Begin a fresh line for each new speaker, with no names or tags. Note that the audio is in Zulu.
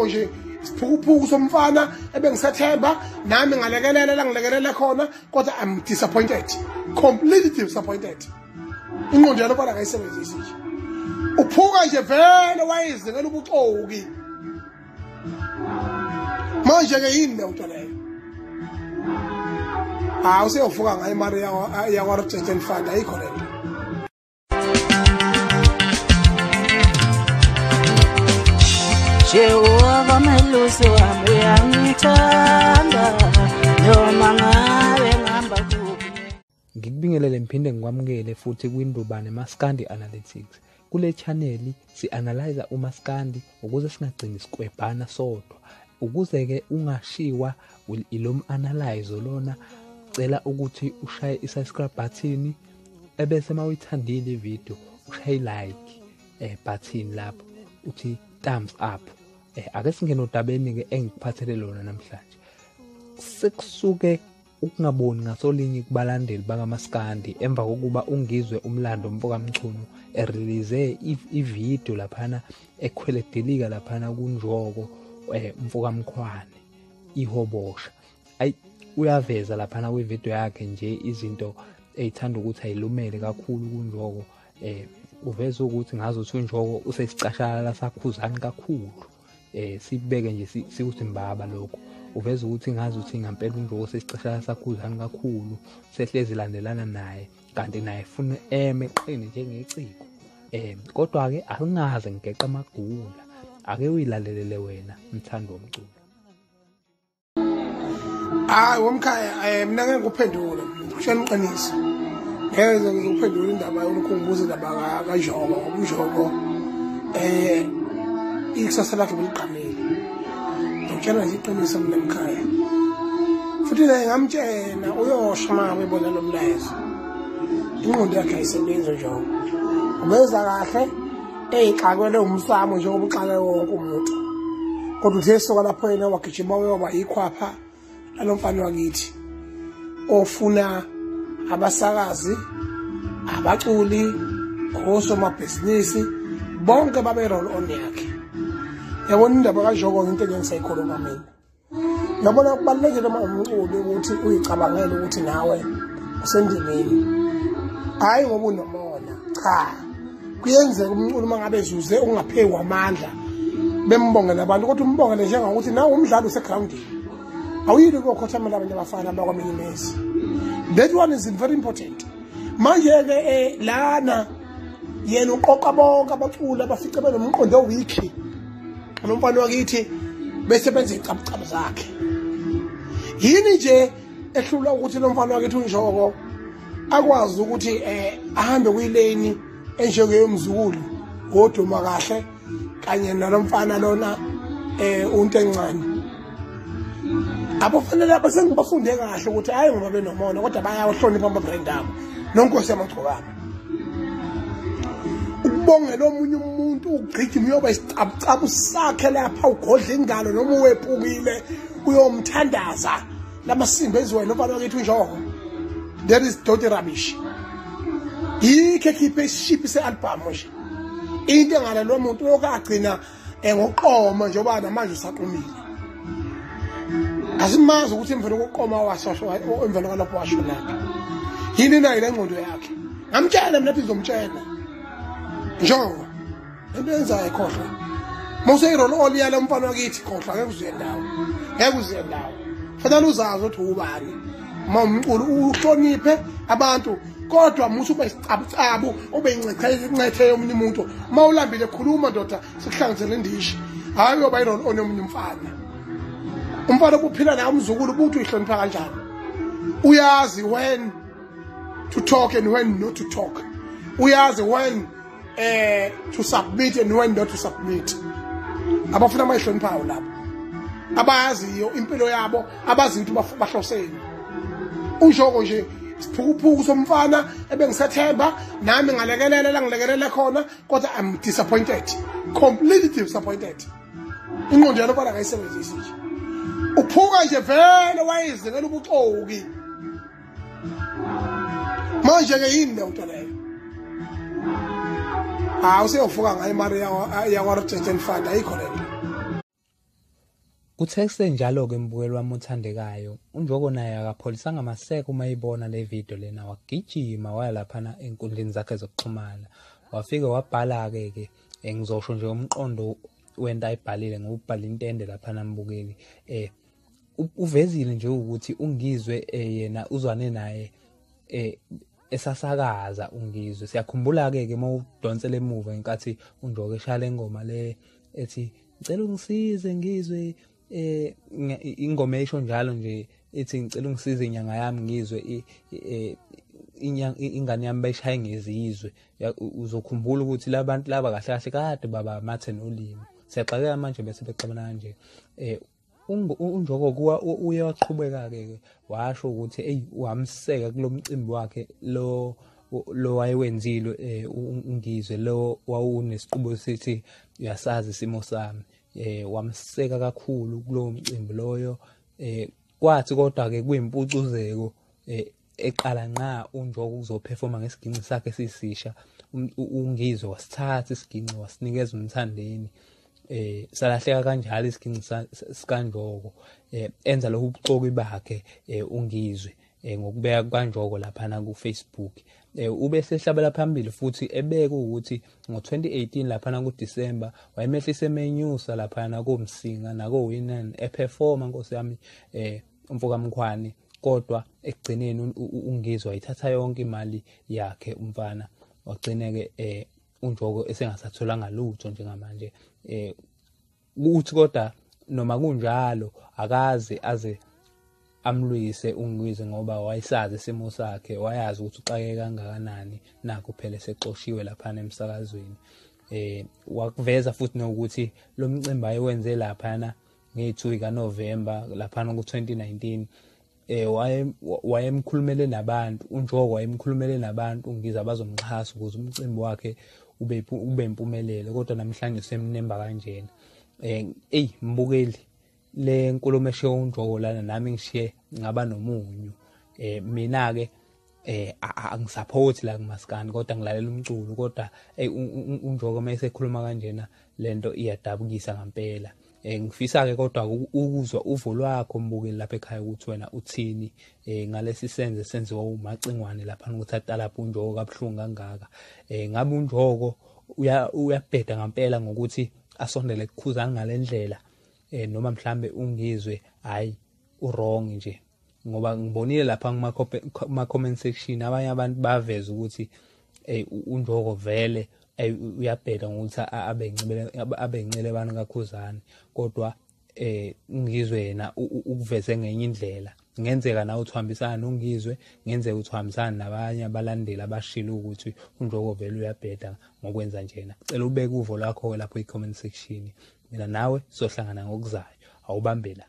nje isiphukuphuku somfana ebengisathemba nami ngalekelela la ngilekelela khona kodwa I'm disappointed, completely disappointed. Ingqondo yalo bala ngayisebenzisi nje uphuka nje vele wayizingela ubuxoki manje ke yini le nto leyo useyovuka ngayo imali yakwa retention fund ayikho le nto.
Jehova melusi wami uyangithanda noma ngabe ngihamba kuphi.
Ngikubingelele ngiphinde ngikwamukele futhi kwindubane Maskandi Analytics. Kule channel si-analyzer umaskandi ukuze singagcini sikwebhana sodwa. Ukuze ke ungashiwa ilo analyzer lona, cela ukuthi ushaye i-subscribe button ebese mawuyithandile ivideo ushaye like button lapho uthi thumbs up. Ake singene odabeni ke engikuphathele lona namhlanje. Sekusuke ukungaboni ngasolinye kubalandeli bakaMaskandi emva kokuba uNgizwe umlando mpokamchunu erelease ivideo laphana ekhweledelika laphana kuNjoko mfokamkhwane ihobosha. Uyaveza laphana kwivideo yakhe nje izinto ezithanda ukuthi ayilumele kakhulu kuNjoko. Uveza ukuthi ngazothi uNjoko usesicashalala sakhuzani kakhulu. Sibeke nje sikuthi mbaba lokho. Uveza ukuthi ngazothi ngempela uNjoko sesicashalala sakhuzani kakhulu, sehlezi landelana naye kanti naye funa eqine njengeciko. Kodwa ke akungaze ngigeqa amagula. Ake uyilalelele wena mthando womculo.
Womkhaya mina ngeke ngikuphendule ngishela iqiniso. Ngeke ngikuphendule indaba yokukhumbuza indaba kaJoko uNjoko ikusasa lakhe beliqhamile. Ngitshela nje iqiniso mina mkhaya. Futhi naye ngamtshena uyosha uma ebona lo mlayezo. Ingqondo yakhe ayisebenzi Njoko. Ubeza kahle exakwele umsamo njengoba uxaka wonke umuntu. Kodwa uthe soka lapho yena wagijima wayoba ikhwapha lalomfana wakithi ofuna abasakazi, abaculi, osomabhizinisi bonke babe role on yakhe. Yabona indaba kaJoko into engisayikhuluma mina. Ngabona kubalulekile uma umculi ukuthi uyicabangele ukuthi nawe usendimeni. Hayi ngoba unomona, cha. Kuyenzeka umculi mangabe ezuze ungaphewa amandla bembonge nabantu kodwa umbongele njengokuthi nawe umdlalo usegroundini. Awuyili ukukhothamela abantu abafana bakwaMinimesi. That one is very important. Manje ke lana yena uqoqa bonke abaculi abafice benomqondo owiki. Nomfana wakithi bese benze icabcaba zakhe. Yini nje ehlula ukuthi lo mfana wakithi uNjoko akwazi ukuthi ahambe kuyilane enjenge yomzukulu goduma kahle kanye nalomfana lona unto encane. Abafanele abasengibafunde kahle ukuthi hayi ngoba benomona kodwa bayahlonipha ama-brand abo nonkosi yamagcokana. Ukubongela omunye umuntu ugqigima uyoba isicabcaba sakhe lapha ugodla ingalo noma uwephukile uyomthandaza lamasimba eziwe nomfana wakithi uNjoko. That is dirty rubbish. Yikhe khiphe isishiphi se-album nje. Into engale lo muntu uyokagcina ngoqoma njengoba namanje usaqumile. Asimazi ukuthi emvelo koqoma wasashwa emvelo kwalapho washo lapha. Yini nayo le ngqondo yakhe. Ngamtshela mina phezulu ngomtshela. Njoko. Into enzayo khohlwa. Mose irolo oliyala umfana wakithi khohlwa ngeke uzuye ndawo. Ngeke uzuye ndawo. Fanele uzazi ukuthi ubani. Umculi uhloniphe abantu kodwa musu bayisicabcabo ube incethe yomunye umuntu. Mawulambile khuluma ndoda sikuhlangizele indishi. Hayi yoba irolo onomunye umfana. Umfana uphila naye umzukulu ubuthi uyihlonipha kanjani. Uyazi when to talk and when not to talk. Uyazi when to submit and when not to submit. Abafuna abayihloniphayo lapho. Abayaziyo impilo yabo, abazi ukuthi bahloseni. uNjoko nje isiphukuphuku somfana ebengisathemba nami ngalekelela la ngilekelela khona kodwa I'm disappointed, completely disappointed. Ingqondo yalo bala ngayisebenzisi nje uphuka nje vele wayizingela ubuxoki manje ke yini le nto leyo. Useyovuka ngayo imali yakwa retention fund ayikho le nto.
Kuthe senjalo-ke mbukeli wami othandekayo, uNjoko naye akapholisanga amaseko uma eyibona le video lena, wagijima waya laphana enkundleni zakhe zokuxhumana. Wafike wabhala-ke ngizosho nje umqondo wento ayibhalile ngoba ubhala intende laphana mbukeli. Uvezile nje ukuthi uNgizwe yena uzwane naye esasakaza uNgizwe. Siyakhumbula-ke uma udonsele emuva ngenkathi uNjoko eshaya le ngoma le ethi ngicela ungisize Ngizwe, ingoma esho njalo nje ethi ngicela ungisize inyanga yami Ngizwe, ingane yami bayishaye ngezizwe. Uzokhumbula ukuthi labantu laba kahle kahle kade baba mathe nolimi. Siyaxakeka manje bese bexabana kanje. uNjoko uye waqhubeka-ke washo ukuthi wamseka kulo mcimbi wakhe lo wayewenzile uNgizwe, lo wawunesiqubo sithi uyasazi isimo sami. Wamseka kakhulu kulowo mcimbi loyo. Kwathi kodwa-ke kuyimpucuzeko eqala nqa uNjoko ukuzophefoma ngesiginci sakhe esisisha. uNgizwe wasithatha isiginci wasinikeza umthandeni. Salahleka kanjalo isiginci sikaNjoko. Enza lokhu ubuxoki bakhe uNgizwe ngokubeka kukaNjoko laphana ku-Facebook. Ube sehlabela phambili futhi ebeka ukuthi ngo-2018 laphana kuDisemba wayemehlise emenyusa laphana komsinga nako-Winani eperforma nkosi yami umfoka Mkhwane, kodwa ekugcineni uNgizwe wayithatha yonke imali yakhe umfana. Wagcine-ke uNjoko esengasatholanga lutho njengamanje. Kuthi kodwa noma kunjalo akaze aze amlwise uNgizwe ngoba wayesazi isimo sakhe, wayazi ukuthi uxakeke kangakanani, nakho phela sexoshiwe laphana emsakazweni. Wakuveza futhi nokuthi lo mcimbi ayewenze laphana nge-2 kaNovemba laphana ku-2019 wayemkhulumele nabantu, uNjoko wayemkhulumele nabantu uNgizwe abazomxhasa ukuze umcimbi wakhe ube impumelelo, kodwa namhlanje semnemba kanjena. Mbukeli, le nkulumo eshiye uNjoko lana nami ngishiye ngaba nomunyu. Mina-ke angisaphothi la kumaskandi kodwa ngilalela umculo, kodwa uNjoko uma esekhuluma kanjena lento iyadabukisa ngampela. Ngifisa-ke kodwa ukuzwa uvo lwakho mbukeli lapha ekhaya ukuthi wena uthini ngalesi senze senziwa umacingwane laphana ukuthi atalabha uNjoko kabuhlungu kangaka. Ngabe uNjoko uyabheda ngampela ngokuthi asondele kuKhuzani ngale ndlela, noma mhlambe uNgizwe hayi wrong nje? Ngoba ngibonile lapha kuma-comment section abanye abantu baveza ukuthi uNjoko vele uyabheda ngokuthi abe incele abantu kaKhuzani, kodwa uNgizwe yena ukuveze ngenye indlela. Ngenzeka nawe uthambisana noNgizwe, ngenzeka uthambisana nabanye abalandeli abashilo ukuthi uNjoko vele uyabheda ngokwenza njena. Cela ubeke uvo lwakho lapho e-comment section. Mina nawe sohlangana ngokuzayo. Awubambe la.